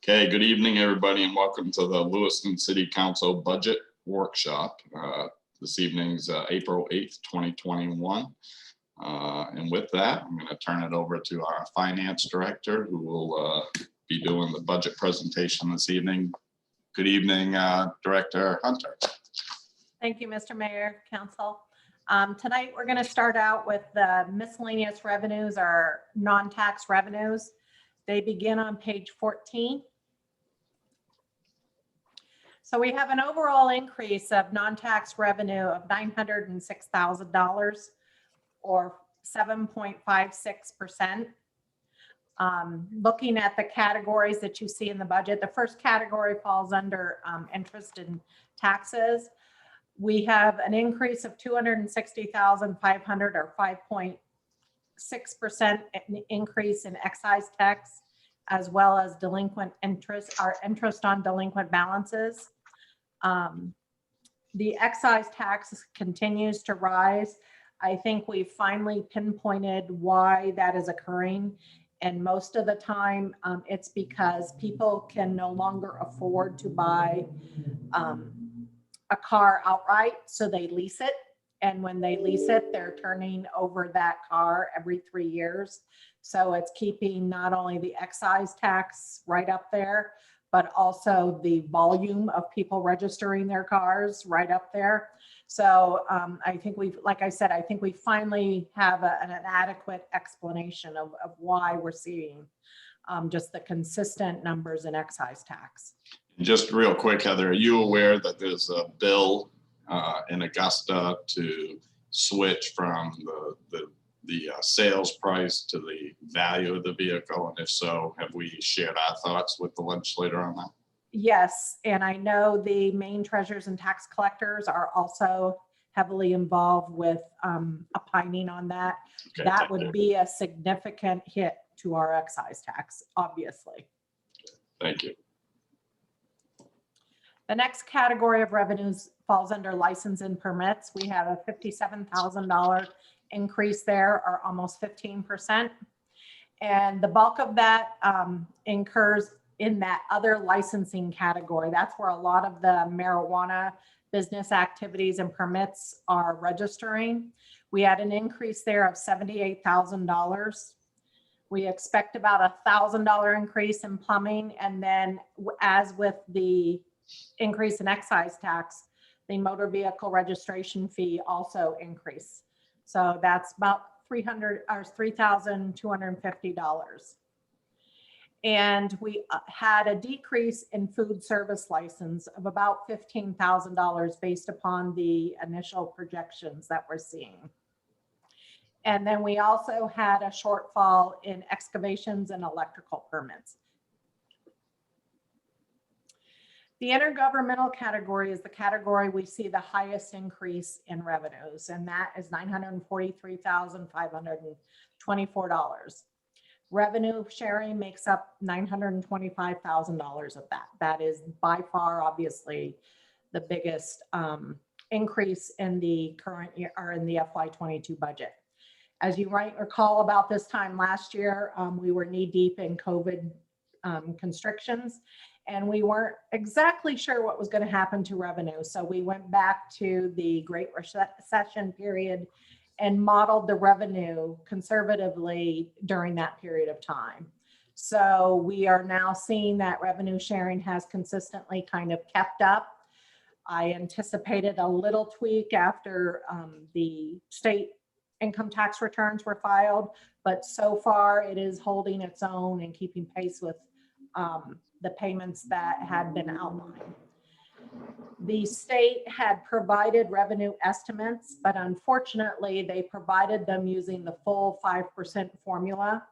Okay, good evening, everybody, and welcome to the Lewiston City Council Budget Workshop. This evening's April 8th, 2021. And with that, I'm going to turn it over to our Finance Director, who will be doing the budget presentation this evening. Good evening, Director Hunter. Thank you, Mr. Mayor, Council. Tonight, we're going to start out with the miscellaneous revenues, or non-tax revenues. They begin on page 14. So we have an overall increase of non-tax revenue of $906,000 or 7.56%. Looking at the categories that you see in the budget, the first category falls under interest and taxes. We have an increase of $260,500 or 5.6% increase in excise tax, as well as delinquent interest, our interest on delinquent balances. The excise tax continues to rise. I think we finally pinpointed why that is occurring. And most of the time, it's because people can no longer afford to buy a car outright, so they lease it. And when they lease it, they're turning over that car every 3 years. So it's keeping not only the excise tax right up there, but also the volume of people registering their cars right up there. So I think like I said, I think we finally have an adequate explanation of why we're seeing just the consistent numbers in excise tax. Just real quick, Heather, are you aware that there's a bill in Augusta to switch from the sales price to the value of the vehicle? And if so, have we shared our thoughts with the legislator on that? Yes, and I know the Maine treasurers and tax collectors are also heavily involved with opining on that. Okay, that would be a significant hit to our excise tax, obviously. Thank you. The next category of revenues falls under license and permits. We have a $57,000 increase there, or almost 15%. And the bulk of that incurs in that other licensing category. That's where a lot of the marijuana business activities and permits are registering. We had an increase there of $78,000. We expect about a $1,000 increase in plumbing. And then as with the increase in excise tax, the motor vehicle registration fee also increased. So that's about $3,250. And we had a decrease in food service license of about $15,000 based upon the initial projections that we're seeing. And then we also had a shortfall in excavations and electrical permits. The intergovernmental category is the category we see the highest increase in revenues, and that is $943,524. Revenue sharing makes up $925,000 of that. That is by far, obviously, the biggest increase in the current year, or in the FY22 budget. As you might recall, about this time last year, we were knee deep in COVID constrictions, and we weren't exactly sure what was going to happen to revenue. So we went back to the Great Recession period and modeled the revenue conservatively during that period of time. So we are now seeing that revenue sharing has consistently kind of kept up. I anticipated a little tweak after the state income tax returns were filed, but so far it is holding its own and keeping pace with the payments that had been outlined. The state had provided revenue estimates, but unfortunately they provided them using the full 5% formula.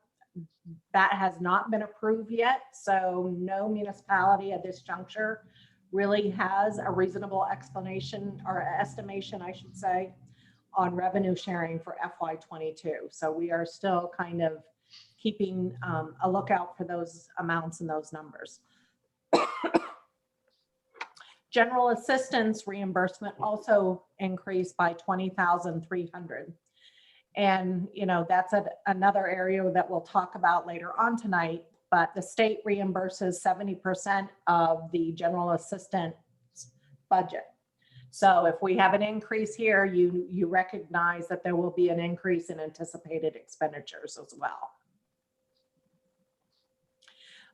That has not been approved yet, so no municipality at this juncture really has a reasonable explanation, or estimation, I should say, on revenue sharing for FY22. So we are still kind of keeping a lookout for those amounts and those numbers. General assistance reimbursement also increased by $20,300. And, you know, that's another area that we'll talk about later on tonight. but the state reimburses 70% of the general assistance budget. So if we have an increase here, you recognize that there will be an increase in anticipated expenditures as well.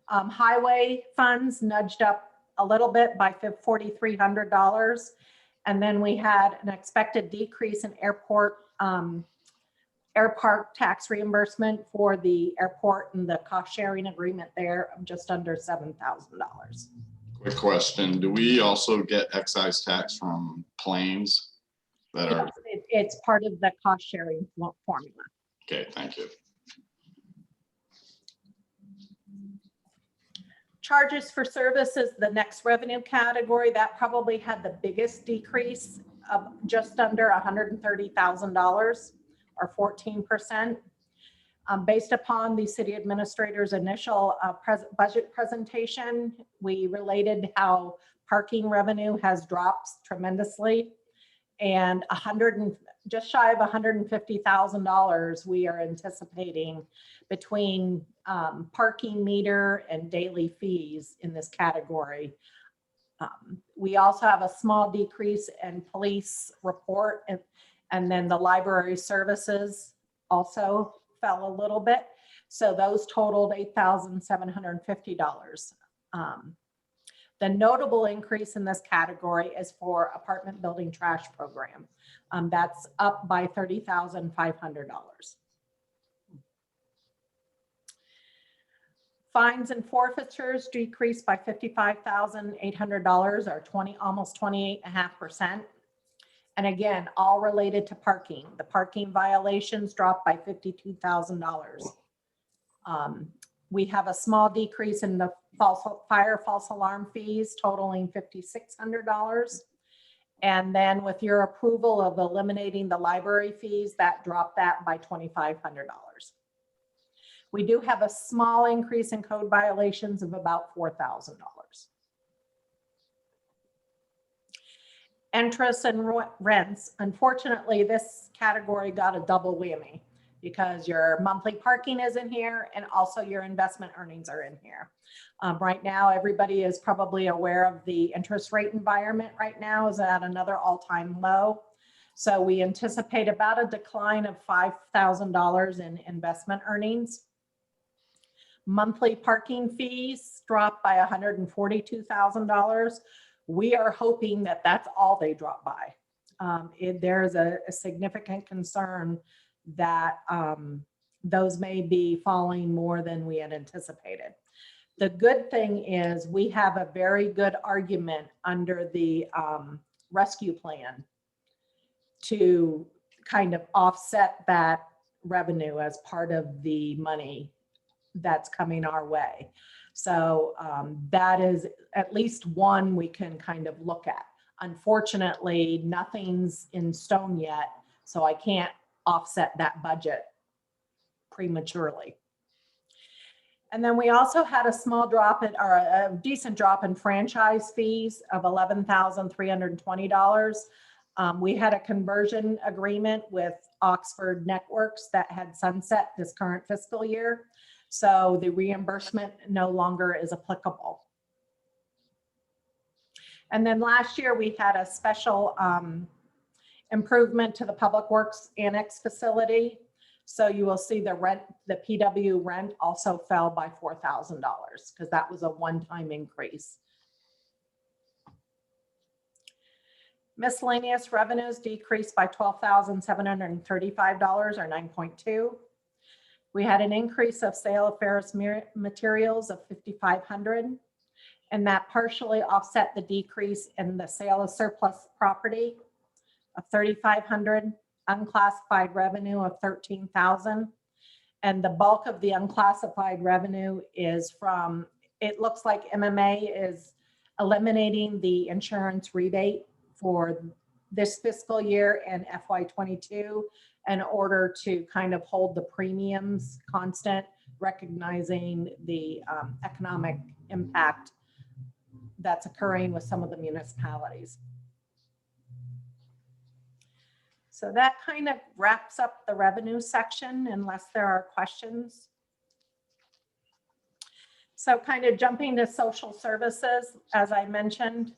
Highway funds nudged up a little bit by $4,300. And then we had an expected decrease in airport tax reimbursement for the airport and the cost sharing agreement there of just under $7,000. Quick question. Do we also get excise tax from planes that are? Yes, it's part of the cost sharing formula. Okay, thank you. Charges for services, the next revenue category, that probably had the biggest decrease of just under $130,000 or 14%. Based upon the city administrator's initial budget presentation, we related how parking revenue has dropped tremendously, and just shy of $150,000 we are anticipating between parking meter and daily fees in this category. We also have a small decrease in police report, and then the library services also fell a little bit. So those totaled $8,750. The notable increase in this category is for apartment building trash program. That's up by $30,500. Fines and forfeitures decreased by $55,800 or almost 28.5%. And again, all related to parking. The parking violations dropped by $52,000. We have a small decrease in the false alarm fees totaling $5,600. And then with your approval of eliminating the library fees, that dropped that by $2,500. We do have a small increase in code violations of about $4,000. Interest and rents. Unfortunately, this category got a double whammy because your monthly parking is in here and also your investment earnings are in here. Right now, everybody is probably aware of the interest rate environment right now is at another all-time low. So we anticipate about a decline of $5,000 in investment earnings. Monthly parking fees dropped by $142,000. We are hoping that that's all they drop by. There's a significant concern that those may be falling more than we had anticipated. The good thing is we have a very good argument under the rescue plan to kind of offset that revenue as part of the money that's coming our way. So that is at least one we can kind of look at. Unfortunately, nothing's in stone yet, so I can't offset that budget prematurely. And then we also had a small drop in, or a decent drop in franchise fees of $11,320. We had a conversion agreement with Oxford Networks that had sunset this current fiscal year. So the reimbursement no longer is applicable. And then last year we had a special improvement to the Public Works Annex facility. So you will see the rent, the PW rent also fell by $4,000 because that was a one-time increase. Miscellaneous revenues decreased by $12,735 or 9.2%. We had an increase of sale of ferrous materials of $5,500, and that partially offset the decrease in the sale of surplus property of $3,500, unclassified revenue of $13,000, and the bulk of the unclassified revenue is from, it looks like MMA is eliminating the insurance rebate for this fiscal year and FY22 in order to kind of hold the premiums constant, recognizing the economic impact that's occurring with some of the municipalities. So that kind of wraps up the revenue section unless there are questions. So kind of jumping to social services, as I mentioned,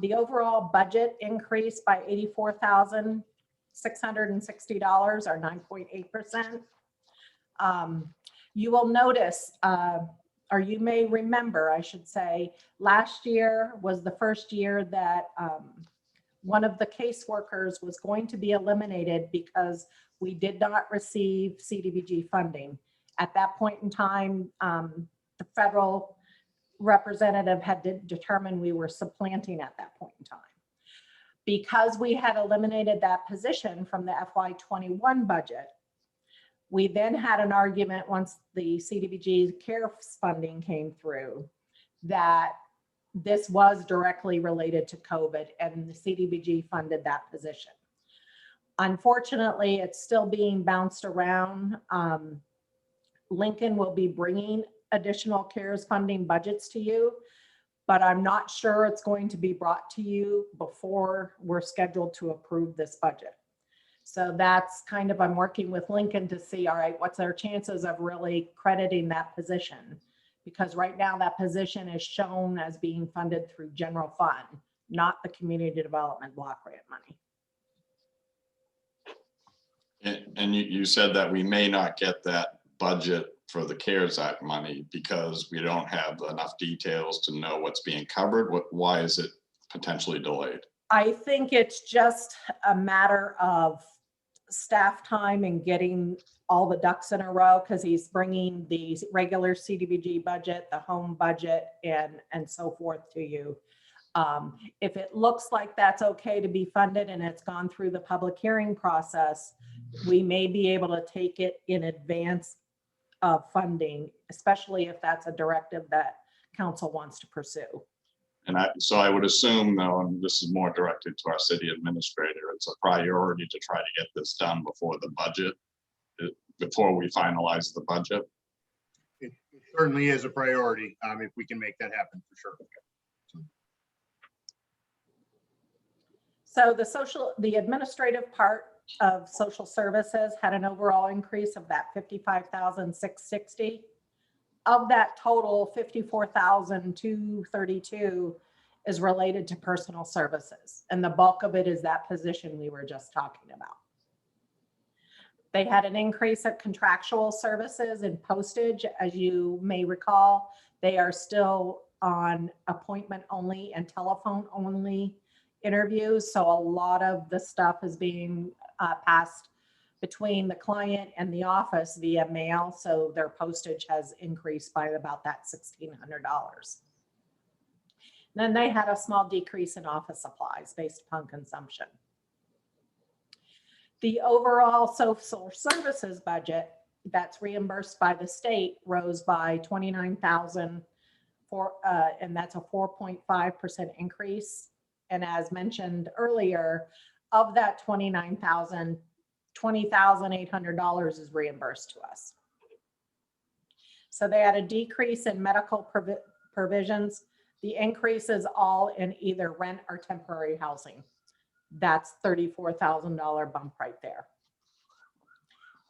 the overall budget increased by $84,660 or 9.8%. You will notice, or you may remember, I should say, last year was the first year that one of the caseworkers was going to be eliminated because we did not receive CDBG funding. At that point in time, the federal representative had determined we were supplanting at that point in time. Because we had eliminated that position from the FY21 budget, we then had an argument once the CDBG CARES funding came through that this was directly related to COVID and the CDBG funded that position. Unfortunately, it's still being bounced around. Lincoln will be bringing additional CARES funding budgets to you, but I'm not sure it's going to be brought to you before we're scheduled to approve this budget. So that's kind of, I'm working with Lincoln to see, all right, what's our chances of really crediting that position? Because right now that position is shown as being funded through general fund, not the community development block grant money. And you said that we may not get that budget for the CARES Act money because we don't have enough details to know what's being covered. Why is it potentially delayed? I think it's just a matter of staff time and getting all the ducks in a row, because he's bringing the regular CDBG budget, the home budget, and so forth to you. If it looks like that's okay to be funded and it's gone through the public hearing process, we may be able to take it in advance of funding, especially if that's a directive that council wants to pursue. And so I would assume, though, and this is more directed to our city administrator, it's a priority to try to get this done before the budget, before we finalize the budget. It certainly is a priority if we can make that happen, for sure. So the administrative part of social services had an overall increase of that $55,660. Of that total, $54,232 is related to personal services. And the bulk of it is that position we were just talking about. They had an increase of contractual services and postage. As you may recall, they are still on appointment only and telephone only interviews. So a lot of the stuff is being passed between the client and the office via mail. So their postage has increased by about that $1,600. Then they had a small decrease in office supplies based upon consumption. The overall social services budget that's reimbursed by the state rose by $29,000 and that's a 4.5% increase. And as mentioned earlier, of that $29,000, $20,800 is reimbursed to us. So they had a decrease in medical provisions. The increase is all in either rent or temporary housing. That's $34,000 bump right there.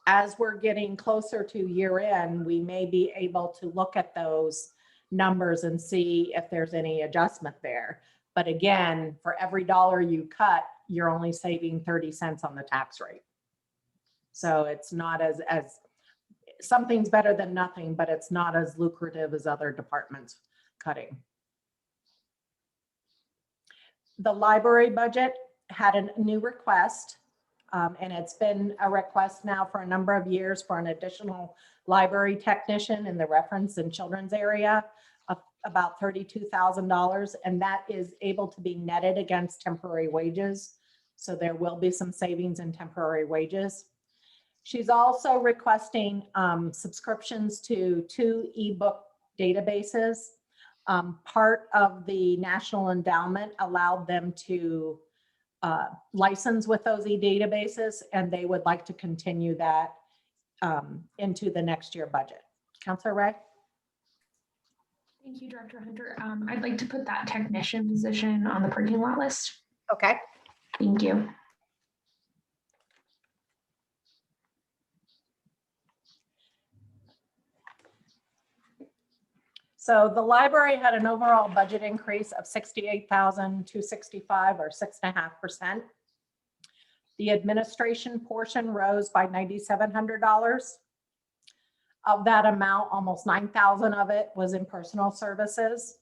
As we're getting closer to year end, we may be able to look at those numbers and see if there's any adjustment there. But again, for every dollar you cut, you're only saving 30 cents on the tax rate. So it's not as something's better than nothing, but it's not as lucrative as other departments cutting. The library budget had a new request, and it's been a request now for a number of years for an additional library technician in the reference and children's area of about $32,000, and that is able to be netted against temporary wages. So there will be some savings in temporary wages. She's also requesting subscriptions to 2 ebook databases. Part of the National Endowment allowed them to license with those e-databases, and they would like to continue that into the next year budget. Councilor Ray? Thank you, Director Hunter. I'd like to put that technician position on the parking lot list. Okay. Thank you. So the library had an overall budget increase of $68,265 or 6.5%. The administration portion rose by $9,700. Of that amount, almost 9,000 of it was in personal services.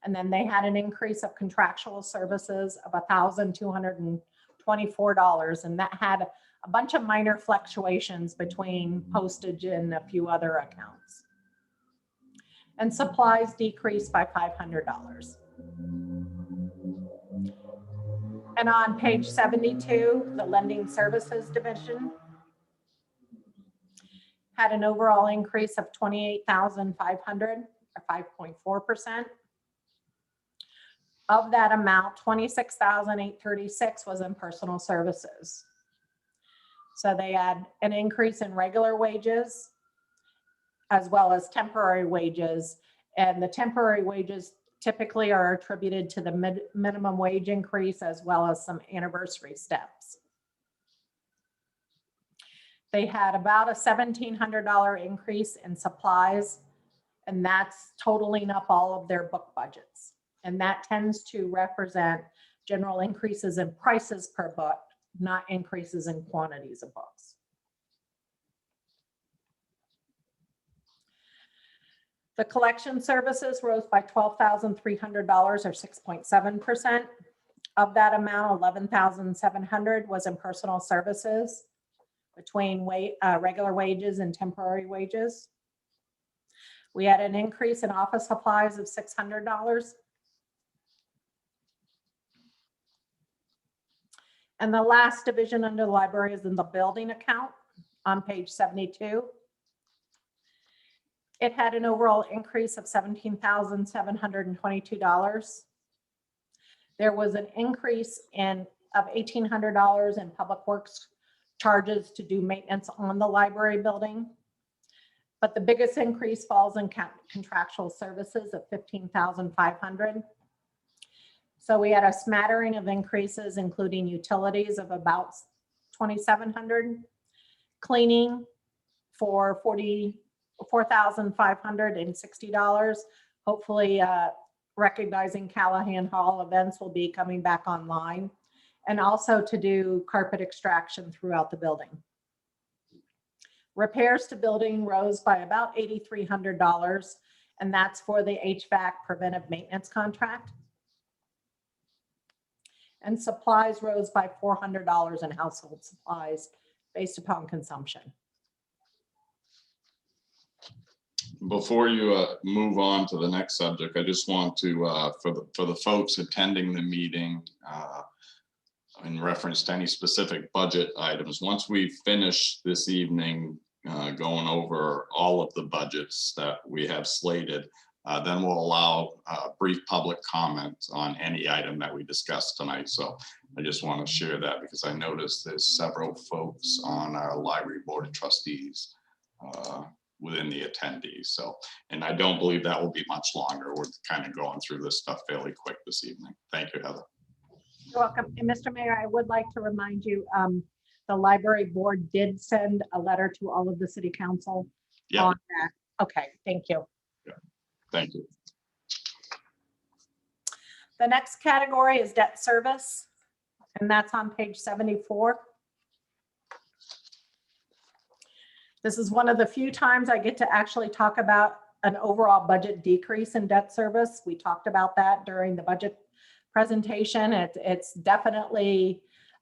And then they had an increase of contractual services of $1,224. And that had a bunch of minor fluctuations between postage and a few other accounts. And supplies decreased by $500. And on page 72, the lending services division had an overall increase of $28,500 or 5.4%. Of that amount, $26,836 was in personal services. So they had an increase in regular wages as well as temporary wages. And the temporary wages typically are attributed to the minimum wage increase as well as some anniversary steps. They had about a $1,700 increase in supplies, and that's totaling up all of their book budgets. And that tends to represent general increases in prices per book, not increases in quantities of books. The collection services rose by $12,300 or 6.7%. Of that amount, $11,700 was in personal services between regular wages and temporary wages. We had an increase in office supplies of $600. And the last division under the library is in the building account on page 72. It had an overall increase of $17,722. There was an increase of $1,800 in public works charges to do maintenance on the library building. But the biggest increase falls in contractual services of $15,500. So we had a smattering of increases, including utilities of about $2,700, cleaning for $4,560. Hopefully, recognizing Callahan Hall events will be coming back online, and also to do carpet extraction throughout the building. Repairs to building rose by about $8,300, and that's for the HVAC preventive maintenance contract. And supplies rose by $400 in household supplies based upon consumption. Before you move on to the next subject, I just want to, for the folks attending the meeting, in reference to any specific budget items, once we finish this evening going over all of the budgets that we have slated, then we'll allow brief public comment on any item that we discussed tonight. So I just want to share that because I noticed there's several folks on our library board of trustees within the attendees. So, and I don't believe that will be much longer. We're kind of going through this stuff fairly quick this evening. Thank you, Heather. You're welcome. And Mr. Mayor, I would like to remind you, the library board did send a letter to all of the city council on that. Okay, thank you. Yeah. Thank you. The next category is debt service, and that's on page 74. This is one of the few times I get to actually talk about an overall budget decrease in debt service. We talked about that during the budget presentation. It's definitely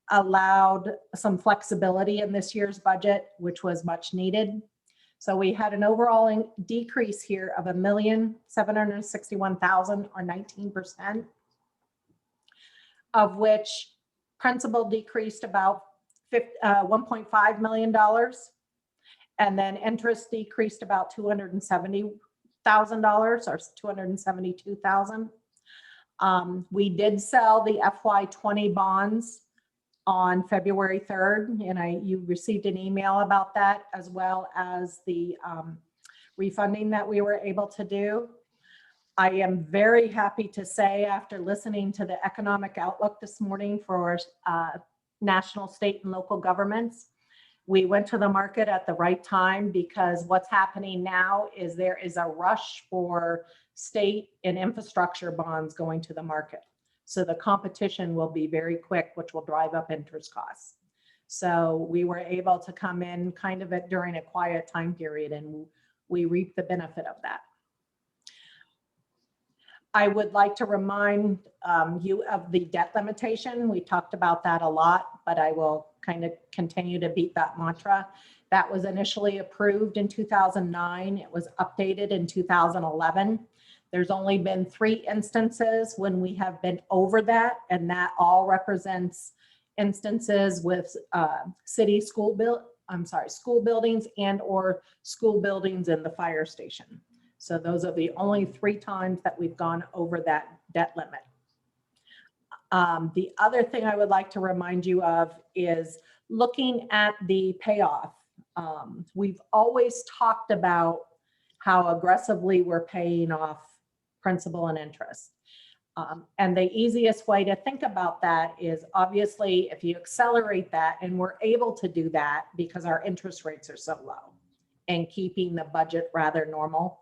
allowed some flexibility in this year's budget, which was much needed. So we had an overall decrease here of $1,761,000 or 19%, of which principal decreased about $1.5 million. And then interest decreased about $270,000 or $272,000. We did sell the FY20 bonds on February 3rd, and you received an email about that, as well as the refunding that we were able to do. I am very happy to say, after listening to the economic outlook this morning for national, state, and local governments, We went to the market at the right time because what's happening now is there is a rush for state and infrastructure bonds going to the market. So the competition will be very quick, which will drive up interest costs. So we were able to come in kind of during a quiet time period, and we reap the benefit of that. I would like to remind you of the debt limitation. We talked about that a lot, but I will kind of continue to beat that mantra. That was initially approved in 2009. It was updated in 2011. There's only been 3 instances when we have been over that, and that all represents instances with school buildings and or school buildings in the fire station. So those are the only 3 times that we've gone over that debt limit. The other thing I would like to remind you of is looking at the payoff. We've always talked about how aggressively we're paying off principal and interest. And the easiest way to think about that is obviously if you accelerate that, and we're able to do that because our interest rates are so low and keeping the budget rather normal.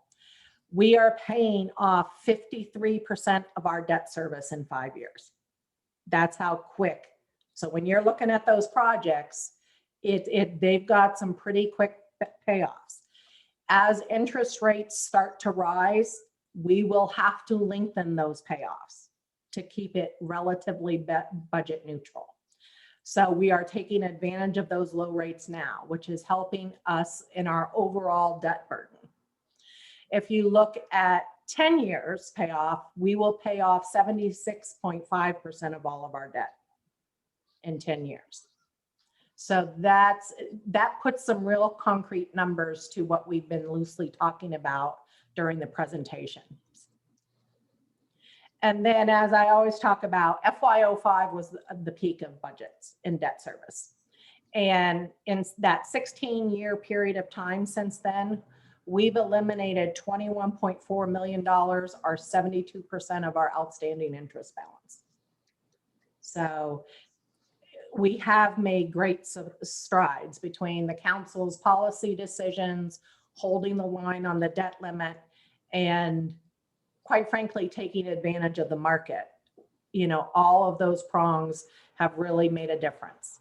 We are paying off 53% of our debt service in 5 years. That's how quick. So when you're looking at those projects, they've got some pretty quick payoffs. As interest rates start to rise, we will have to lengthen those payoffs to keep it relatively budget neutral. So we are taking advantage of those low rates now, which is helping us in our overall debt burden. If you look at 10 years payoff, we will pay off 76.5% of all of our debt in 10 years. So that puts some real concrete numbers to what we've been loosely talking about during the presentation. And then, as I always talk about, FY05 was the peak of budgets in debt service. And in that 16-year period of time since then, we've eliminated $21.4 million, or 72% of our outstanding interest balance. So we have made great strides between the council's policy decisions, holding the line on the debt limit, and quite frankly, taking advantage of the market. You know, all of those prongs have really made a difference.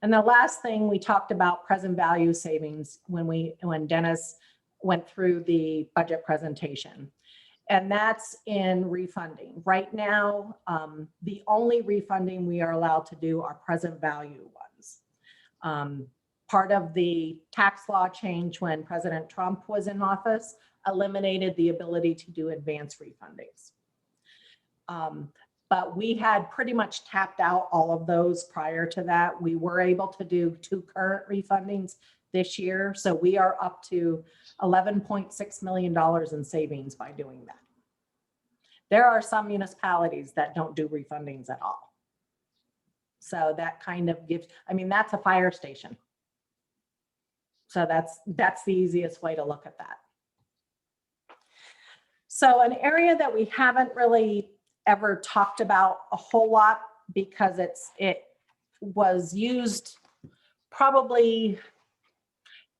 And the last thing, we talked about present value savings when Dennis went through the budget presentation. And that's in refunding. Right now, the only refunding we are allowed to do are present value ones. Part of the tax law change when President Trump was in office eliminated the ability to do advance refundings. But we had pretty much tapped out all of those prior to that. We were able to do 2 current refundings this year. So we are up to $11.6 million in savings by doing that. There are some municipalities that don't do refundings at all. So that kind of gives, I mean, that's a fire station. So that's the easiest way to look at that. So an area that we haven't really ever talked about a whole lot because it was used probably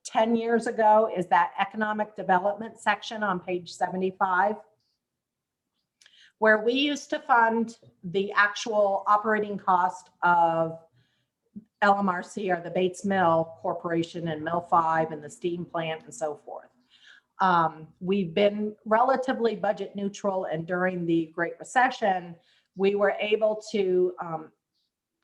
10 years ago is that economic development section on page 75, where we used to fund the actual operating cost of LMRC, or the Bates Mill Corporation, and Mill 5 and the steam plant and so forth. We've been relatively budget neutral, and during the Great Recession, we were able to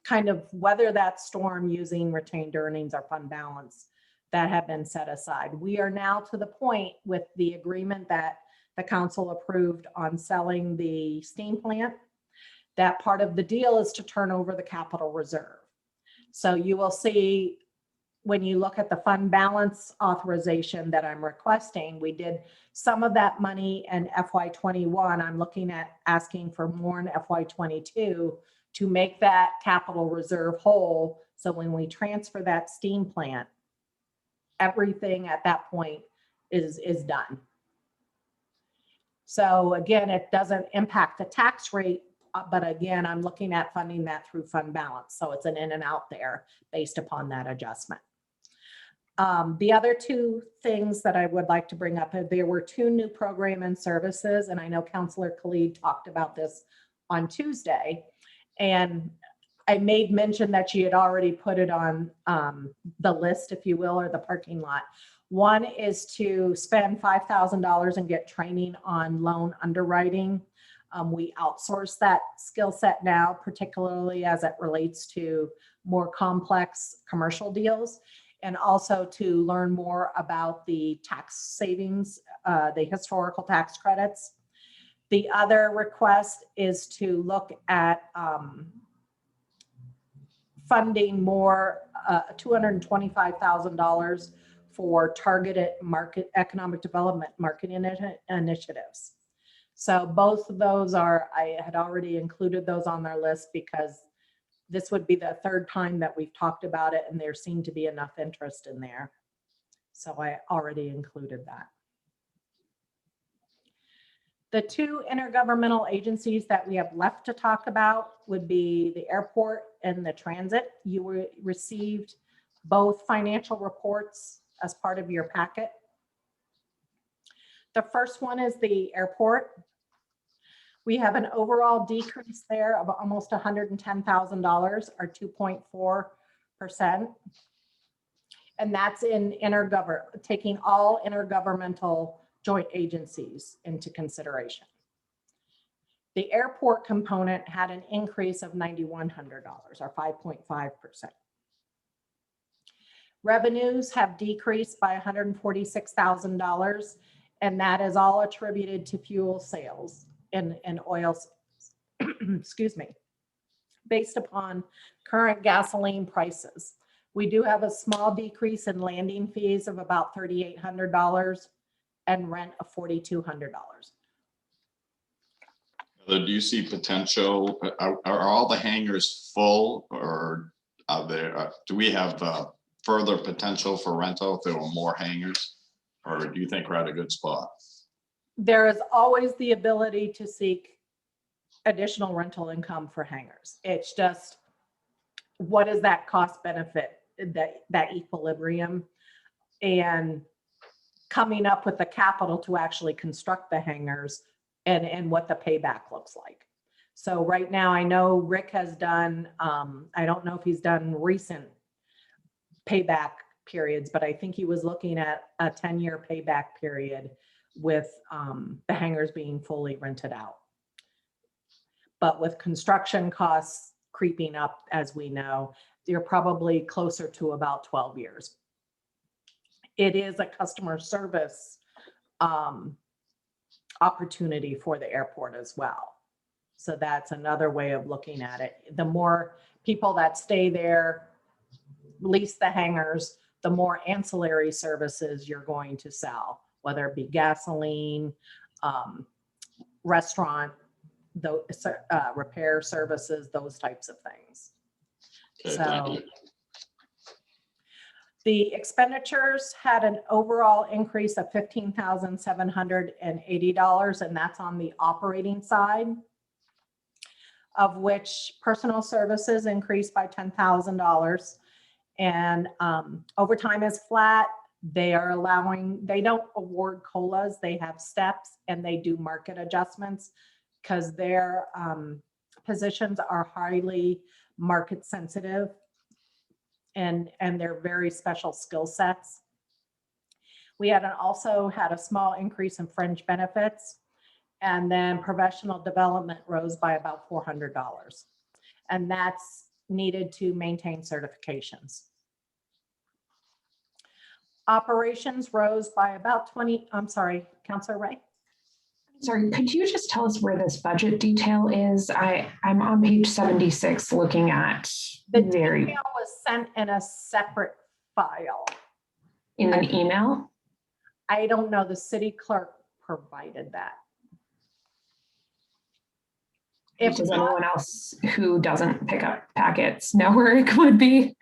kind of weather that storm using retained earnings or fund balance that have been set aside. We are now to the point with the agreement that the council approved on selling the steam plant. That part of the deal is to turn over the capital reserve. So you will see when you look at the fund balance authorization that I'm requesting, we did some of that money in FY21. I'm looking at asking for more in FY22 to make that capital reserve whole. So when we transfer that steam plant, everything at that point is done. So again, it doesn't impact the tax rate But again, I'm looking at funding that through fund balance. So it's an in and out there based upon that adjustment. The other two things that I would like to bring up, there were two new program and services, and I know Councilor Khalid talked about this on Tuesday. And I made mention that she had already put it on the list, if you will, or the parking lot. One is to spend $5,000 and get training on loan underwriting. We outsource that skill set now, particularly as it relates to more complex commercial deals, and also to learn more about the tax savings, the historical tax credits. The other request is to look at funding more, $225,000 for targeted market economic development marketing initiatives. So both of those I had already included those on their list because this would be the third time that we've talked about it and there seemed to be enough interest in there. So I already included that. The two intergovernmental agencies that we have left to talk about would be the airport and the transit. You received both financial reports as part of your packet. The first one is the airport. We have an overall decrease there of almost $110,000 or 2.4%. And that's in taking all intergovernmental joint agencies into consideration. The airport component had an increase of $9,100 or 5.5%. Revenues have decreased by $146,000, and that is all attributed to fuel sales and oil sales, excuse me, based upon current gasoline prices. We do have a small decrease in landing fees of about $3,800 and rent of $4,200. Do you see potential? Are all the hangars full, or are there? Do we have further potential for rental if there were more hangars, or do you think we're at a good spot? There is always the ability to seek additional rental income for hangars. It's just, what is that cost benefit, that equilibrium, and coming up with the capital to actually construct the hangars and what the payback looks like. So right now, I know Rick has done, I don't know if he's done recent payback periods, but I think he was looking at a 10-year payback period with the hangars being fully rented out. But with construction costs creeping up, as we know, they're probably closer to about 12 years. It is a customer service opportunity for the airport as well. So that's another way of looking at it. The more people that stay there, lease the hangars, the more ancillary services you're going to sell, whether it be gasoline, restaurant, repair services, those types of things. Okay, So thank you. the expenditures had an overall increase of $15,780, and that's on the operating side, of which personal services increased by $10,000. And overtime is flat. They don't award COLAs, they have steps, and they do market adjustments because their positions are highly market sensitive. And they're very special skill sets. We also had a small increase in fringe benefits, and then professional development rose by about $400. And that's needed to maintain certifications. Operations rose by about 20, I'm sorry, Councilor Ray. Sorry, could you just tell us where this budget detail is? I'm on page 76 looking at The detail was sent in a separate file. in an email. I don't know, the city clerk provided that. If Does not, anyone else who doesn't pick up packets know where it would be?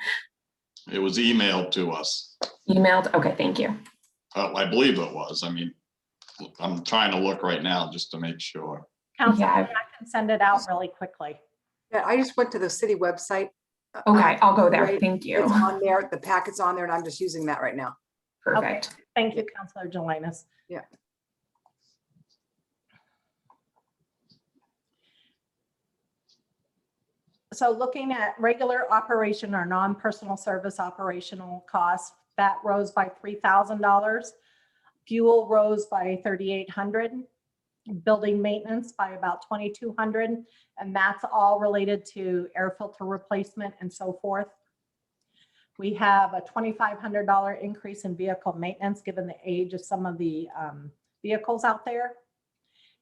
It was emailed to us. Emailed? Okay, thank you. I believe it was. I mean, I'm trying to look right now just to make sure. Council, Yeah. I can send it out really quickly. Yeah, I just went to the city website. Okay, I'll go there. Right. Thank you. It's on there, the packet's on there, and I'm just using that right now. Perfect. Thank you, Councilor Jelinas. Yeah. So looking at regular operation or non-personal service operational costs, that rose by $3,000. Fuel rose by $3,800. Building maintenance by about $2,200. And that's all related to air filter replacement and so forth. We have a $2,500 increase in vehicle maintenance, given the age of some of the vehicles out there.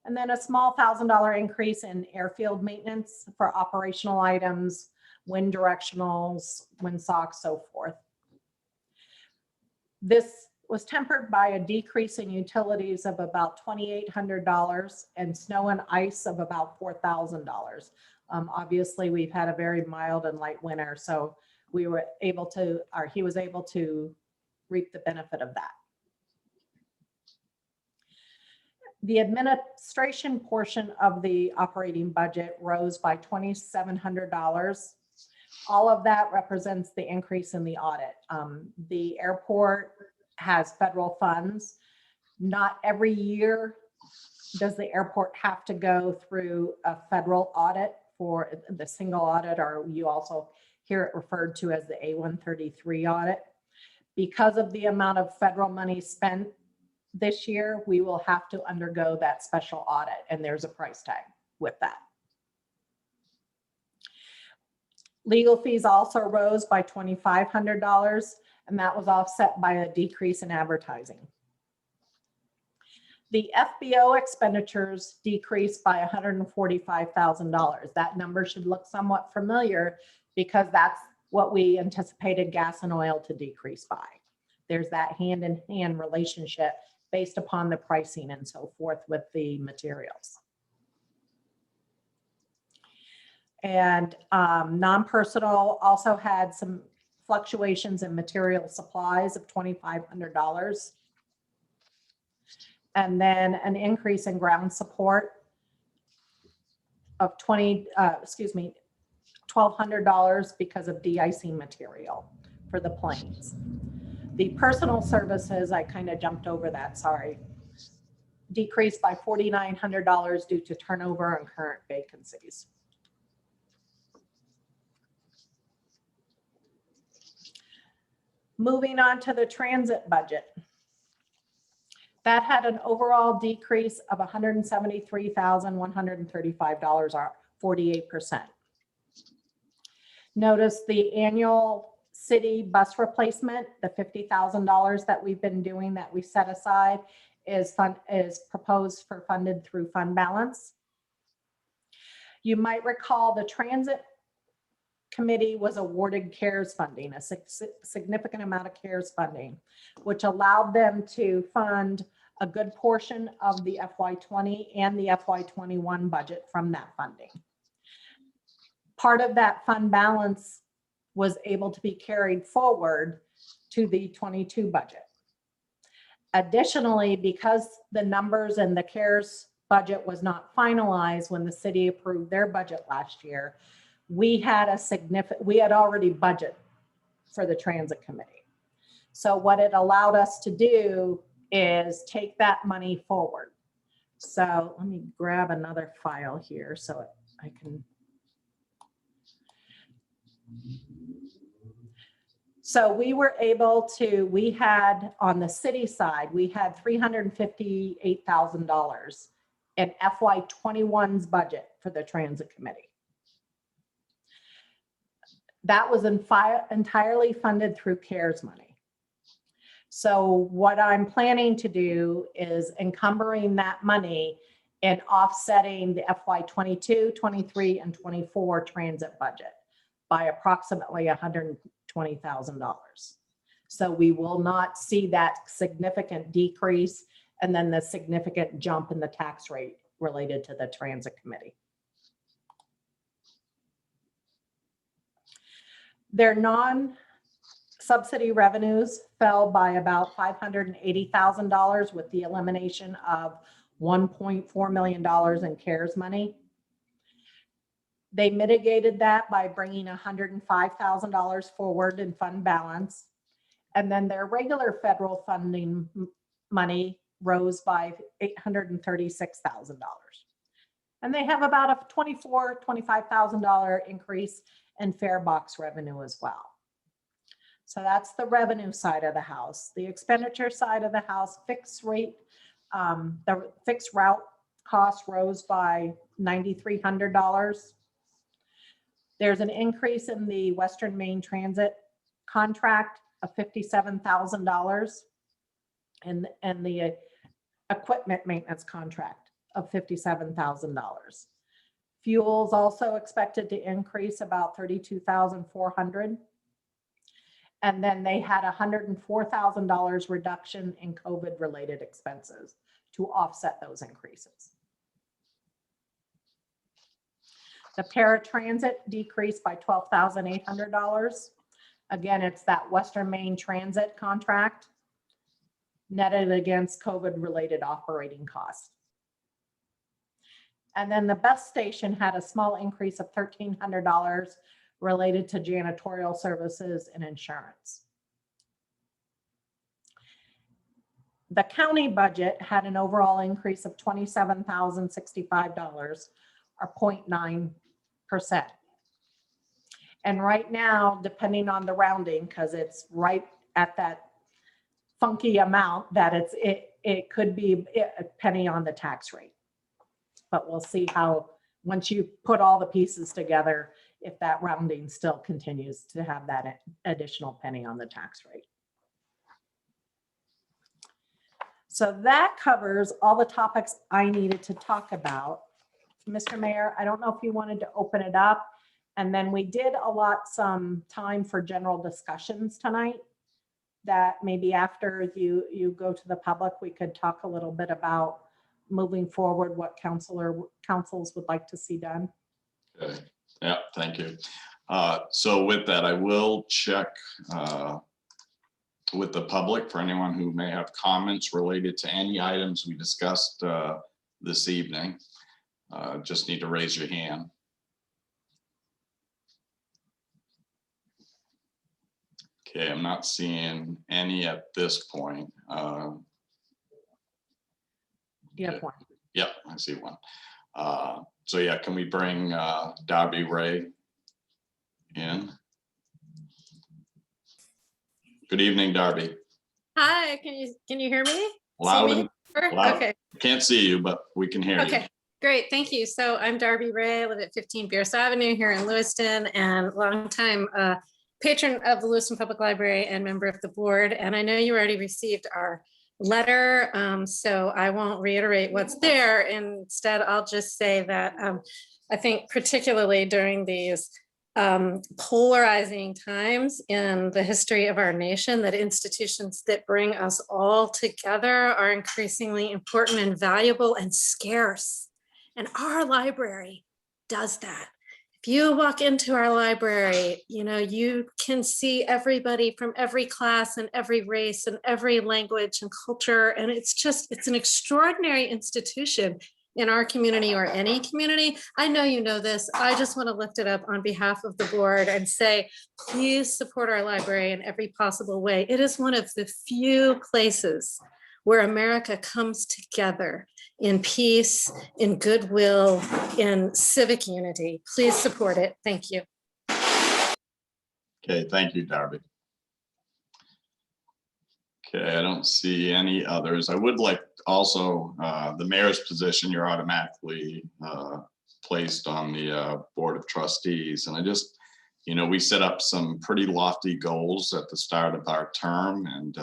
And then a small $1,000 increase in airfield maintenance for operational items, wind directionals, wind socks, so forth. This was tempered by a decrease in utilities of about $2,800 and snow and ice of about $4,000. Obviously, we've had a very mild and light winter, so we were able to, or he was able to reap the benefit of that. The administration portion of the operating budget rose by $2,700. All of that represents the increase in the audit. The airport has federal funds. Not every year does the airport have to go through a federal audit for the single audit, or you also hear it referred to as the A133 audit. Because of the amount of federal money spent this year, we will have to undergo that special audit, and there's a price tag with that. Legal fees also rose by $2,500, and that was offset by a decrease in advertising. The FBO expenditures decreased by $145,000. That number should look somewhat familiar because that's what we anticipated gas and oil to decrease by. There's that hand-in-hand relationship based upon the pricing and so forth with the materials. And non-personal also had some fluctuations in material supplies of $2,500. And then an increase in ground support of $1,200 because of de-icing material for the planes. The personal services, I kind of jumped over that, sorry, decreased by $4,900 due to turnover and current vacancies. Moving on to the transit budget. That had an overall decrease of $173,135, or 48%. Notice the annual city bus replacement, the $50,000 that we've been doing that we set aside is proposed for funded through fund balance. You might recall the transit committee was awarded CARES funding, a significant amount of CARES funding, which allowed them to fund a good portion of the FY20 and the FY21 budget from that funding. Part of that fund balance was able to be carried forward to the 22 budget. Additionally, because the numbers and the CARES budget was not finalized when the city approved their budget last year, we had already budgeted for the transit committee. So what it allowed us to do is take that money forward. So let me grab another file here so I can. So we were able to, we had on the city side, we had $358,000 in FY21's budget for the transit committee. That was entirely funded through CARES money. So what I'm planning to do is encumbering that money and offsetting the FY22, 23, and 24 transit budget by approximately $120,000. So we will not see that significant decrease and then the significant jump in the tax rate related to the transit committee. Their non-subsidy revenues fell by about $580,000 with the elimination of $1.4 million in CARES money. They mitigated that by bringing $105,000 forward in fund balance. And then their regular federal funding money rose by $836,000. And they have about a $25,000 increase in fare box revenue as well. So that's the revenue side of the house. The expenditure side of the house, the fixed route cost rose by $9,300. There's an increase in the Western Main Transit contract of $57,000 and the equipment maintenance contract of $57,000. Fuel's also expected to increase about $32,400. And then they had $104,000 reduction in COVID-related expenses to offset those increases. The paratransit decreased by $12,800. Again, it's that Western Main Transit contract netted against COVID-related operating costs. And then the bus station had a small increase of $1,300 related to janitorial services and insurance. The county budget had an overall increase of $27,065 or 0.9%. And right now, depending on the rounding, because it's right at that funky amount that it could be a penny on the tax rate. But we'll see how, once you put all the pieces together, if that rounding still continues to have that additional penny on the tax rate. So that covers all the topics I needed to talk about. Mr. Mayor, I don't know if you wanted to open it up, and then we did allot some time for general discussions tonight that maybe after you go to the public, we could talk a little bit about moving forward, what councils would like to see done. Okay. Yeah, thank you. So with that, I will check with the public for anyone who may have comments related to any items we discussed this evening. Just need to raise your hand. Okay, I'm not seeing any at this point. You have one. Yep, I see one. So yeah, can we bring Darby Ray in? Good evening, Darby. Hi, can you hear me? Loud See and me? loud. Okay, Can't see you, but we can hear you. okay, great, thank you. So I'm Darby Ray, I live at 15 Pierce Avenue here in Lewiston, and longtime patron of the Lewiston Public Library and member of the board. And I know you already received our letter, so I won't reiterate what's there. Instead, I'll just say that I think particularly during these polarizing times in the history of our nation, that institutions that bring us all together are increasingly important and valuable and scarce. And our library does that. If you walk into our library, you can see everybody from every class and every race and every language and culture. And it's an extraordinary institution in our community or any community. I know you know this. I just want to lift it up on behalf of the board and say, please support our library in every possible way. It is one of the few places where America comes together in peace, in goodwill, in civic unity. Please support it. Thank you. Okay, thank you, Darby. Okay, I don't see any others. I would like also the mayor's position, you're automatically placed on the board of trustees. And I just, we set up some pretty lofty goals at the start of our term, and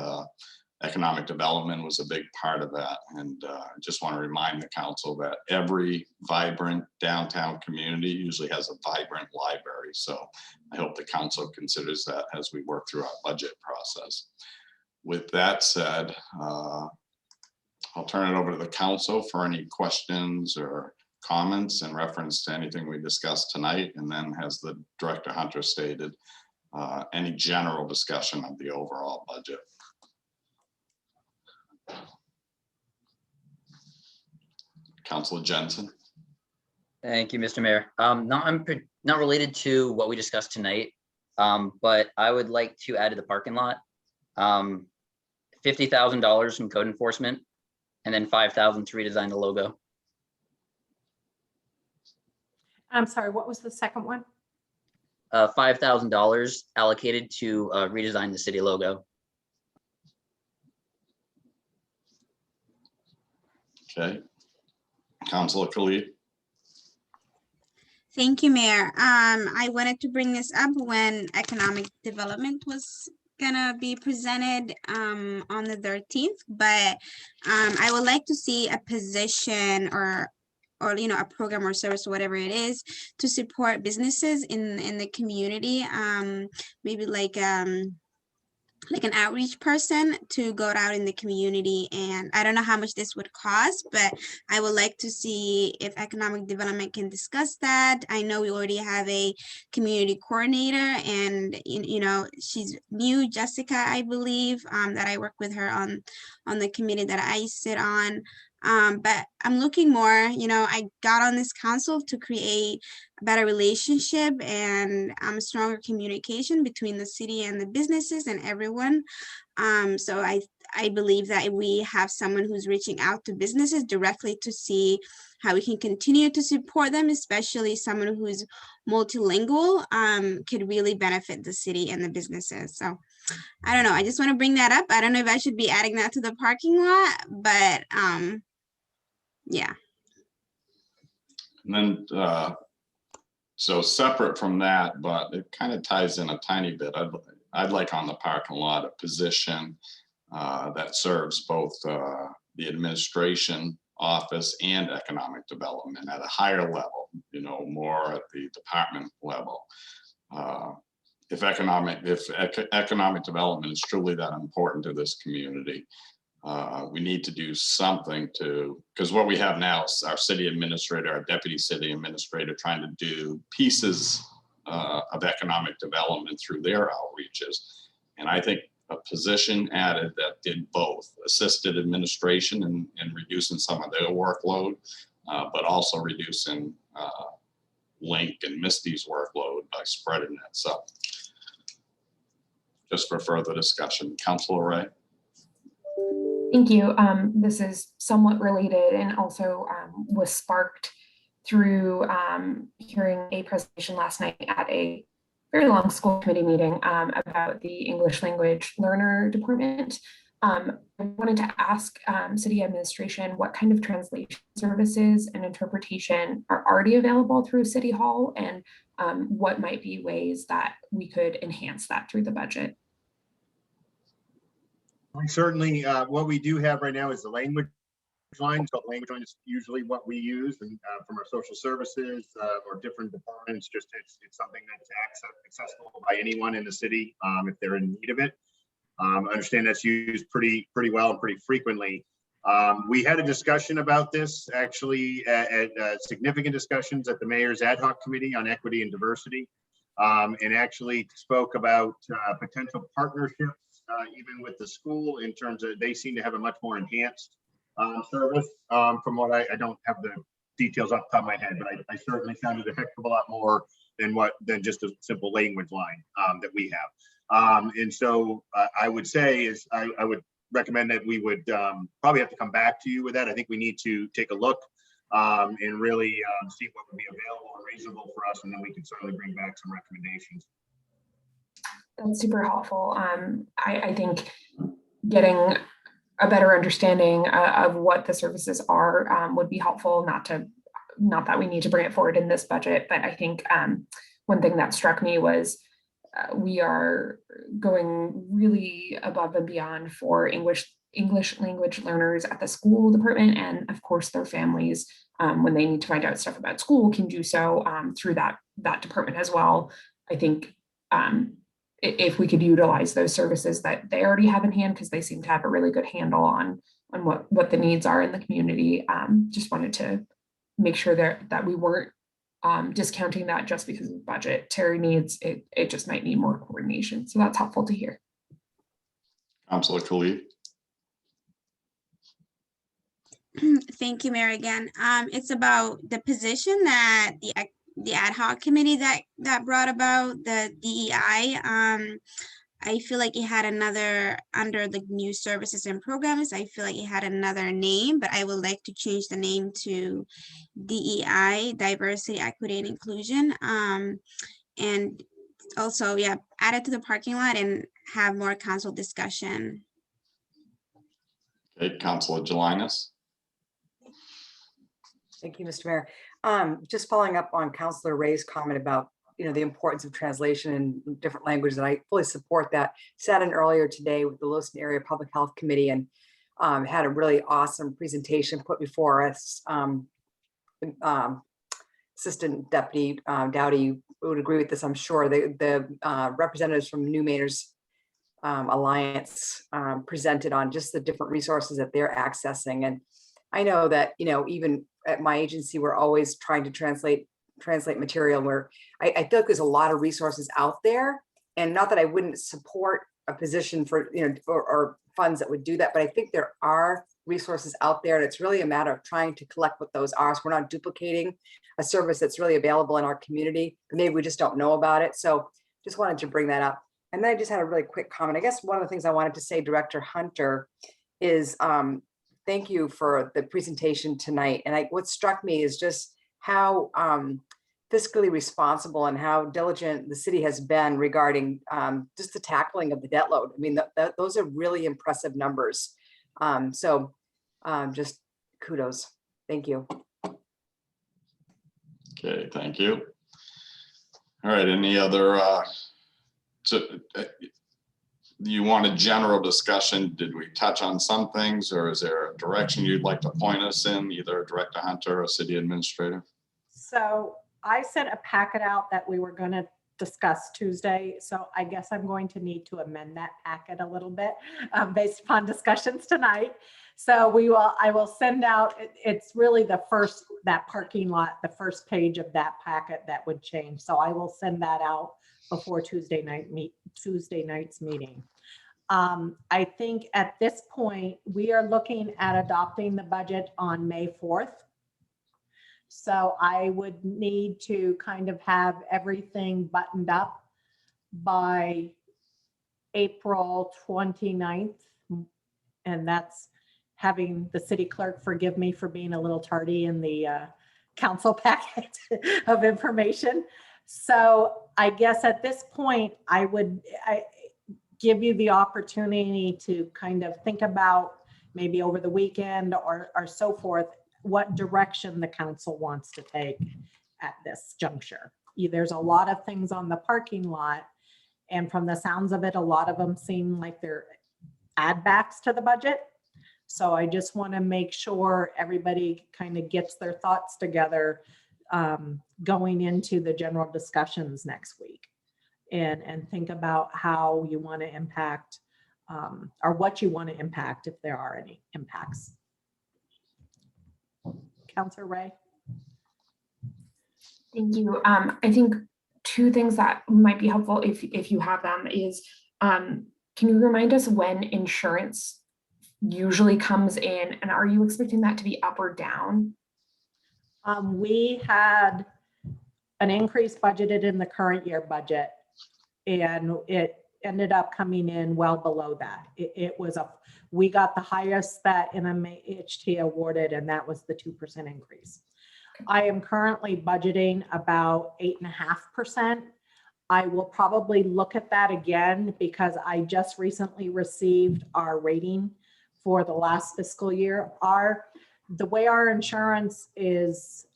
economic development was a big part of that. And I just want to remind the council that every vibrant downtown community usually has a vibrant library. So I hope the council considers that as we work through our budget process. With that said, I'll turn it over to the council for any questions or comments in reference to anything we discussed tonight. And then, as the Director Hunter stated, any general discussion of the overall budget. Councilor Jensen. Thank you, Mr. Mayor. Not related to what we discussed tonight, but I would like to add to the parking lot, $50,000 from code enforcement, and then $5,000 to redesign the logo. I'm sorry, what was the second one? $5,000 allocated to redesign the city logo. Okay. Councilor Khalid. Thank you, Mayor. I wanted to bring this up when economic development was gonna be presented on the 13th, but I would like to see a position or a program or service or whatever it is to support businesses in the community. Maybe like an outreach person to go out in the community. And I don't know how much this would cost, but I would like to see if economic development can discuss that. I know we already have a community coordinator, and she's new, Jessica, I believe, that I work with her on the committee that I sit on. But I'm looking more, I got on this council to create a better relationship and stronger communication between the city and the businesses and everyone. So I believe that we have someone who's reaching out to businesses directly to see how we can continue to support them, especially someone who's multilingual, could really benefit the city and the businesses. So I don't know. I just want to bring that up. I don't know if I should be adding that to the parking lot, but yeah. And then, so separate from that, but it kind of ties in a tiny bit. I'd like on the parking lot a position that serves both the administration office and economic development at a higher level, more at the department level. If economic development is truly that important to this community, we need to do something because what we have now is our city administrator, our deputy city administrator trying to do pieces of economic development through their outreaches. And I think a position added that did both, assisted administration and reducing some of their workload, but also reducing Link and Misty's workload by spreading it. So just for further discussion, Councilor Ray. Thank you. This is somewhat related and also was sparked through hearing a presentation last night at a very long school committee meeting about the English language learner department. I wanted to ask city administration what kind of translation services and interpretation are already available through City Hall, and what might be ways that we could enhance that through the budget. Certainly, what we do have right now is the language line. So language line is usually what we use, and from our social services or different departments. Just it's something that's accessible by anyone in the city if they're in need of it. I understand that's used pretty well and pretty frequently. We had a discussion about this actually at significant discussions at the mayor's ad hoc committee on equity and diversity, and actually spoke about potential partnerships even with the school in terms of they seem to have a much more enhanced service. From what I don't have the details off the top of my head, but I certainly sounded a heck of a lot more than just a simple language line that we have. And so I would say is I would recommend that we would probably have to come back to you with that. I think we need to take a look and really see what would be available and reasonable for us, and then we can certainly bring back some recommendations. That's super helpful. I think getting a better understanding of what the services are would be helpful. Not that we need to bring it forward in this budget, but I think one thing that struck me was we are going really above and beyond for English language learners at the school department, and of course their families, when they need to find out stuff about school, can do so through that department as well. I think if we could utilize those services that they already have in hand, because they seem to have a really good handle on what the needs are in the community. Just wanted to make sure that we weren't discounting that just because of budgetary needs. It just might need more coordination. So that's helpful to hear. Councilor Khalid. Thank you, Mayor, again. It's about the position that the ad hoc committee that brought about the DEI. I feel like it had another, under the new services and programs, I feel like it had another name, but I would like to change the name to DEI, Diversity, Equity, and Inclusion. And also, yeah, add it to the parking lot and have more council discussion. Okay, Councilor Jelinas. Thank you, Mr. Mayor. Just following up on Councilor Ray's comment about, the importance of translation in different languages, and I fully support that. Sat in earlier today with the Lewiston Area Public Health Committee and had a really awesome presentation put before us. Assistant Deputy Dowdy would agree with this, I'm sure. The representatives from New Mayor's Alliance presented on just the different resources that they're accessing. And I know that, even at my agency, we're always trying to translate material where I feel like there's a lot of resources out there. And not that I wouldn't support a position for, or funds that would do that, but I think there are resources out there, and it's really a matter of trying to collect what those are. So we're not duplicating a service that's really available in our community, but maybe we just don't know about it. So just wanted to bring that up. And then I just had a really quick comment. I guess one of the things I wanted to say, Director Hunter, is thank you for the presentation tonight. And what struck me is just how fiscally responsible and how diligent the city has been regarding just the tackling of the debt load. I mean, those are really impressive numbers. So just kudos. Thank you. Okay, thank you. All right, any other, you want a general discussion? Did we touch on some things, or is there a direction you'd like to point us in, either Director Hunter or City Administrator? So I sent a packet out that we were going to discuss Tuesday. So I guess I'm going to need to amend that packet a little bit based upon discussions tonight. So I will send out, it's really that parking lot, the first page of that packet that would change. So I will send that out before Tuesday night's meeting. I think at this point, we are looking at adopting the budget on May 4th. So I would need to kind of have everything buttoned up by April 29th. And that's having the city clerk forgive me for being a little tardy in the council packet of information. So I guess at this point, I give you the opportunity to kind of think about maybe over the weekend or so forth, what direction the council wants to take at this juncture. There's a lot of things on the parking lot, and from the sounds of it, a lot of them seem like they're add backs to the budget. So I just want to make sure everybody kind of gets their thoughts together going into the general discussions next week, and think about how you want to impact or what you want to impact if there are any impacts. Councilor Ray. Thank you. I think two things that might be helpful if you have them is, can you remind us when insurance usually comes in, and are you expecting that to be up or down? We had an increase budgeted in the current year budget, and it ended up coming in well below that. We got the highest that NMHT awarded, and that was the 2% increase. I am currently budgeting about 8.5%. I will probably look at that again because I just recently received our rating for the last fiscal year. The way our insurance is,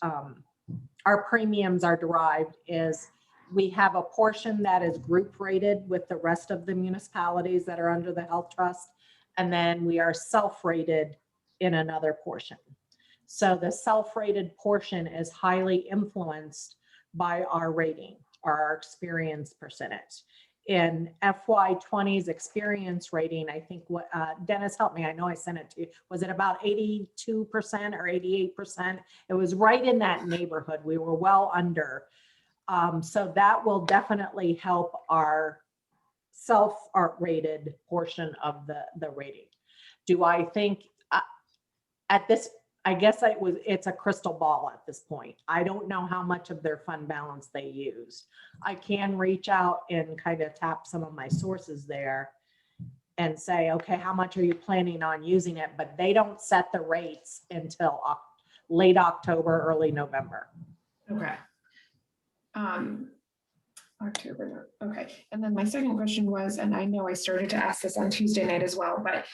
our premiums are derived is we have a portion that is group rated with the rest of the municipalities that are under the health trust. And then we are self-rated in another portion. So the self-rated portion is highly influenced by our rating or our experience percentage. In FY20's experience rating, I think what Dennis helped me, I know I sent it to you, was it about 82% or 88%? It was right in that neighborhood. We were well under. So that will definitely help our self-rated portion of the rating. Do I think at this I guess it's a crystal ball at this point. I don't know how much of their fund balance they used. I can reach out and kind of tap some of my sources there and say, okay, how much are you planning on using it? But they don't set the rates until late October, early November. Okay. October, okay. And then my second question was, and I know I started to ask this on Tuesday night as well, but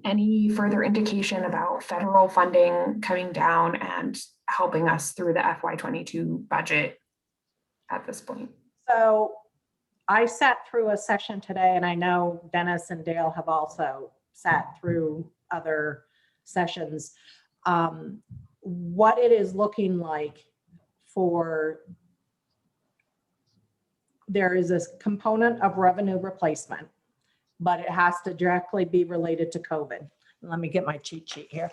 any further indication about federal funding coming down and helping us through the FY22 budget at this point? So I sat through a session today, and I know Dennis and Dale have also sat through other sessions. What it is looking like for, there is this component of revenue replacement, but it has to directly be related to COVID. Let me get my cheat sheet here.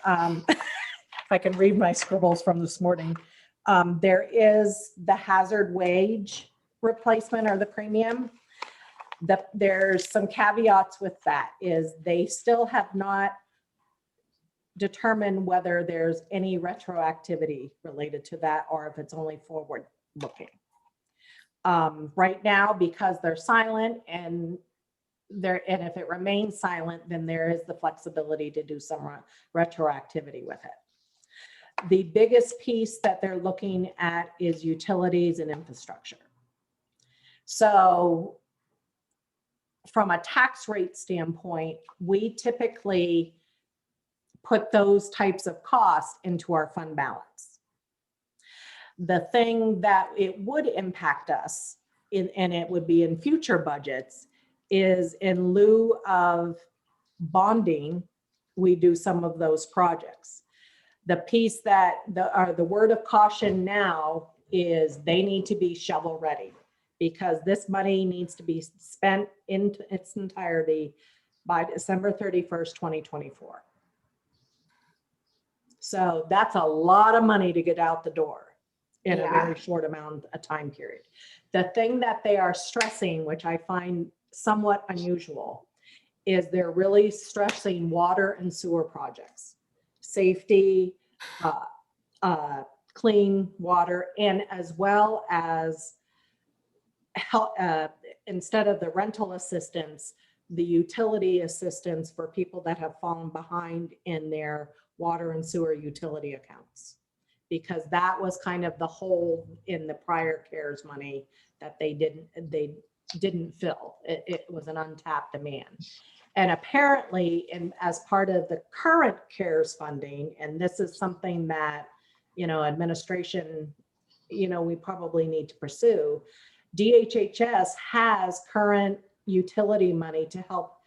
If I can read my scribbles from this morning. There is the hazard wage replacement or the premium. There's some caveats with that, is they still have not determined whether there's any retroactivity related to that or if it's only forward looking. Right now, because they're silent and if it remains silent, then there is the flexibility to do some retroactivity with it. The biggest piece that they're looking at is utilities and infrastructure. So from a tax rate standpoint, we typically put those types of costs into our fund balance. The thing that it would impact us and it would be in future budgets is in lieu of bonding, we do some of those projects. The piece that the word of caution now is they need to be shovel ready, because this money needs to be spent in its entirety by December 31st, 2024. So that's a lot of money to get out the door in a very short amount of time period. The thing that they are stressing, which I find somewhat unusual, is they're really stressing water and sewer projects, safety, clean water, and as well as help, instead of the rental assistance, the utility assistance for people that have fallen behind in their water and sewer utility accounts. Because that was kind of the hole in the prior CARES money that they didn't fill. It was an untapped demand. And apparently, as part of the current CARES funding, and this is something that, administration, we probably need to pursue, DHHS has current utility money to help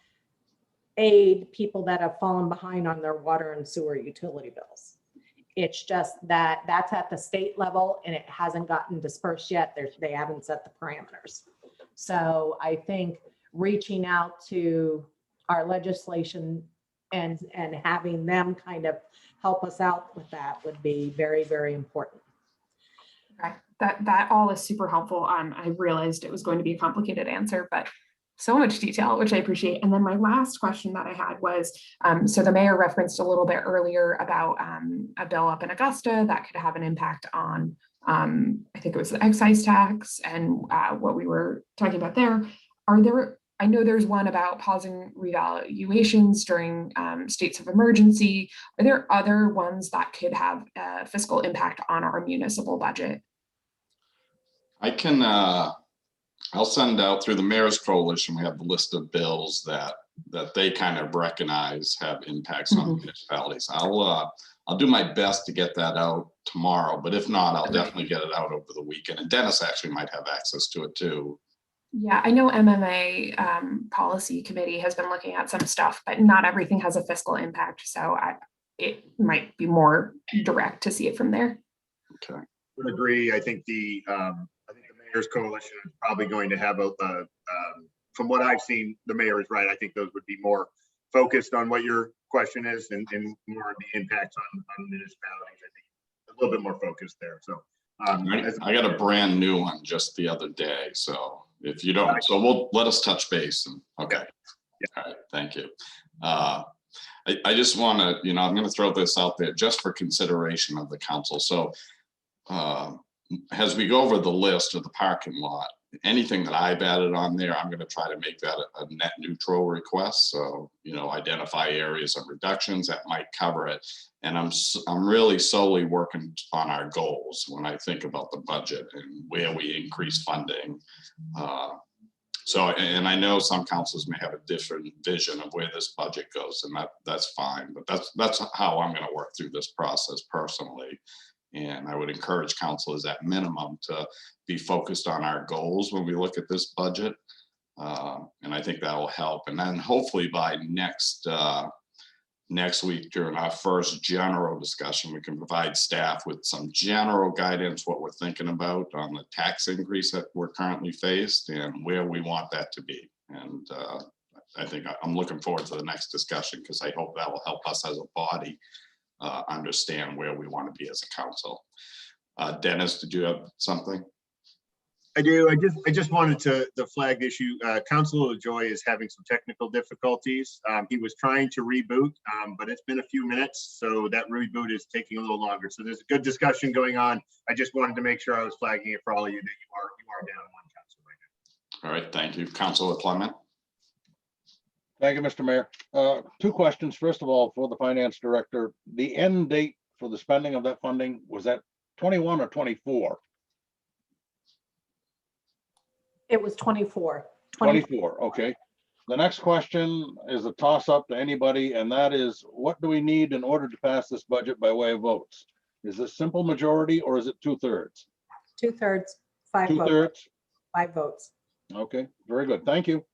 aid people that have fallen behind on their water and sewer utility bills. It's just that that's at the state level and it hasn't gotten dispersed yet. They haven't set the parameters. So I think reaching out to our legislation and having them kind of help us out with that would be very, very important. Okay, that all is super helpful. I realized it was going to be a complicated answer, but so much detail, which I appreciate. And then my last question that I had was, so the mayor referenced a little bit earlier about a bill up in Augusta that could have an impact on, I think it was the excise tax and what we were talking about there. I know there's one about pausing revaluations during states of emergency. Are there other ones that could have a fiscal impact on our municipal budget? I can, I'll send out through the Mayor's Coalition. We have a list of bills that they kind of recognize have impacts on municipalities. I'll do my best to get that out tomorrow, but if not, I'll definitely get it out over the weekend. And Dennis actually might have access to it too. Yeah, I know MMA policy committee has been looking at some stuff, but not everything has a fiscal impact. So it might be more direct to see it from there. Okay. I would agree. I think the Mayor's Coalition is probably going to have from what I've seen, the mayor is right. I think those would be more focused on what your question is and more of the impacts on municipalities. I think a little bit more focused there. So I got a brand new one just the other day. So if you don't, so let us touch base. And okay. Yeah. All right. Thank you. I just want to, I'm going to throw this out there just for consideration of the council. So as we go over the list of the parking lot, anything that I've added on there, I'm going to try to make that a net neutral request. So, identify areas of reductions that might cover it. And I'm really solely working on our goals when I think about the budget and where we increase funding. And I know some councils may have a different vision of where this budget goes, and that's fine, but that's how I'm going to work through this process personally. And I would encourage councilors at minimum to be focused on our goals when we look at this budget. And I think that'll help. And then hopefully by next week during our first general discussion, we can provide staff with some general guidance, what we're thinking about on the tax increase that we're currently faced and where we want that to be. And I think I'm looking forward to the next discussion because I hope that will help us as a body understand where we want to be as a council. Dennis, did you have something? I do. I just wanted to flag the issue. Councilor LaJoy is having some technical difficulties. He was trying to reboot, but it's been a few minutes, so that reboot is taking a little longer. So there's a good discussion going on. I just wanted to make sure I was flagging it for all of you that you are down one council right now. All right, thank you. Councilor Clement. Thank you, Mr. Mayor. Two questions. First of all, for the finance director, the end date for the spending of that funding, was that 21 or 24? It was 24. 24, okay. The next question is a toss up to anybody, and that is, what do we need in order to pass this budget by way of votes? Is this simple majority or is it 2/3? 2/3, 5 votes. 2/3? 5 votes. Okay, very good. Thank you.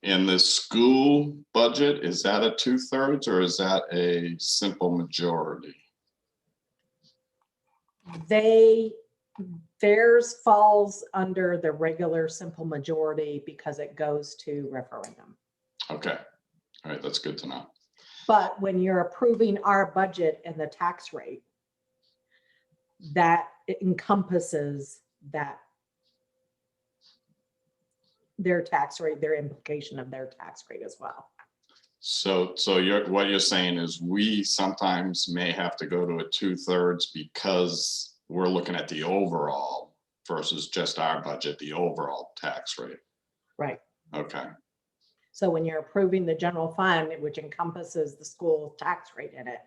In the school budget, is that a 2/3 or is that a simple majority? Theirs falls under the regular simple majority because it goes to referendum. Okay, all right, that's good to know. But when you're approving our budget and the tax rate, that encompasses that their tax rate, their implication of their tax rate as well. So what you're saying is we sometimes may have to go to a 2/3 because we're looking at the overall versus just our budget, the overall tax rate. Right. Okay. So when you're approving the general fund, which encompasses the school tax rate in it,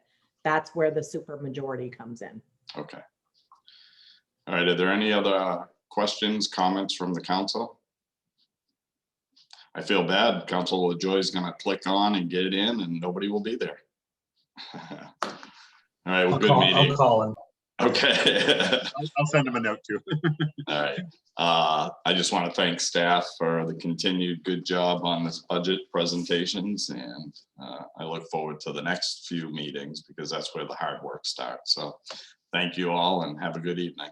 that's where the super majority comes in. Okay. All right, are there any other questions, comments from the council? I feel bad. Councilor LaJoy is going to click on and get it in and nobody will be there. All right, well, good meeting. I'll call him. Okay. I'll send him a note too. All right. I just want to thank staff for the continued good job on this budget presentations. And I look forward to the next few meetings because that's where the hard work starts. So thank you all and have a good evening.